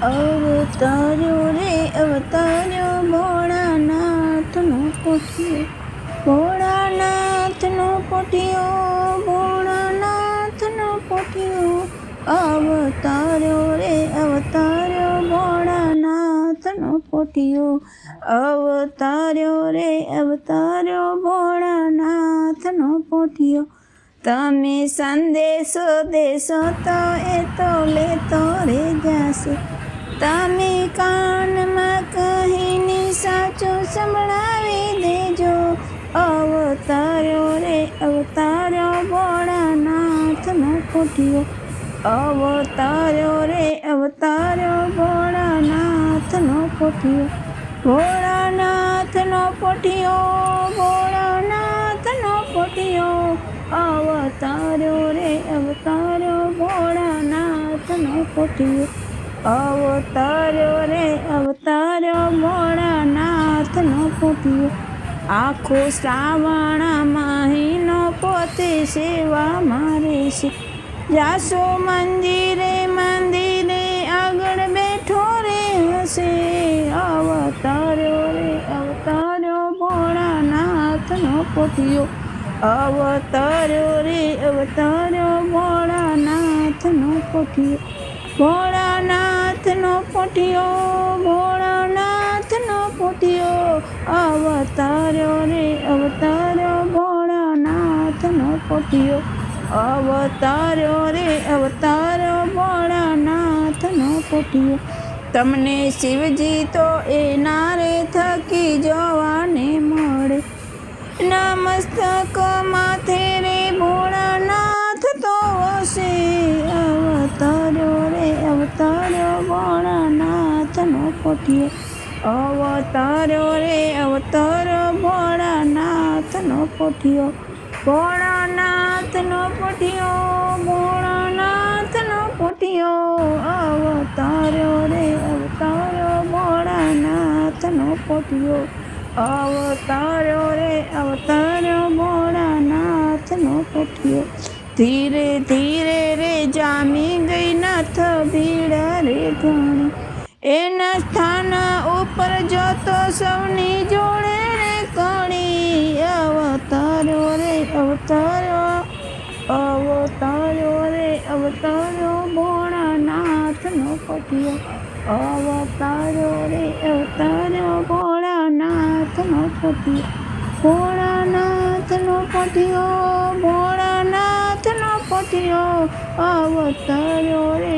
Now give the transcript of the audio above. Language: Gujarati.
અવતાર્યો રે અવતાર્યો ભોળાનાથનો પોઠિયો, ભોળાનાથનો પોઠિયો, ભોળાનાથનો પોઠિયો. અવતાર્યો રે અવતાર્યો ભોળાનાથનો પોઠિયો, અવતાર્યો રે અવતાર્યો ભોળાનાથનો પોઠિયો. તમે સંદેશો દેશો તો એ તો લેતો રે જશે, તમે કાનમાં કહીને સાચું સંભળાવી દેજો. અવતાર્યો રે અવતાર્યો ભોળાનાથનો પોઠિયો, અવતાર્યો રે અવતાર્યો ભોળાનાથનો પોઠિયો, ભોળાનાથનો પોઠિયો, ભોળાનાથનો પોઠિયો. અવતાર્યો રે અવતાર્યો ભોળાનાથનો પોઠિયો, અવતાર્યો રે અવતાર્યો ભોળાનાથનો પોઠિયો. આખો શ્રાવણ મહિનો પોતે સેવામાં રહેશે, જાશો મંદિરે મંદિરે આગળ બેઠો રે હશે. અવતાર્યો રે અવતાર્યો ભોળાનાથનો પોઠિયો, અવતાર્યો રે અવતાર્યો ભોળાનાથનો પોઠિયો, ભોળાનાથનો પોઠિયો, ભોળાનાથનો પોઠિયો. અવતાર્યો રે અવતાર્યો ભોળાનાથનો પોઠિયો, અવતાર્યો રે અવતાર્યો ભોળાનાથનો પોઠિયો. તમને શિવજી તો એના રે થકી જોવાને મળે, નમસ્તક માથે રે ભોળાનાથ તો હશે. અવતાર્યો રે અવતાર્યો ભોળાનાથનો પોઠિયો, અવતાર્યો રે અવતાર્યો ભોળાનાથનો પોઠિયો, ભોળાનાથનો પોઠિયો, ભોળાનાથનો પોઠિયો. અવતાર્યો રે અવતાર્યો ભોળાનાથનો પોઠિયો, અવતાર્યો રે અવતાર્યો ભોળાનાથનો પોઠિયો. ધીરે ધીરે રે જામી ગઈ નાથ ભીડ રે ઘણી, એના સ્થાન ઉપર જોતો સૌની જોડે રે કણી. અવતાર્યો રે અવતાર્યો, અવતાર્યો રે અવતાર્યો ભોળાનાથનો પોઠિયો, અવતાર્યો રે અવતાર્યો ભોળાનાથનો પોઠિયો, ભોળાનાથનો પોઠિયો, ભોળાનાથનો પોઠિયો. અવતાર્યો રે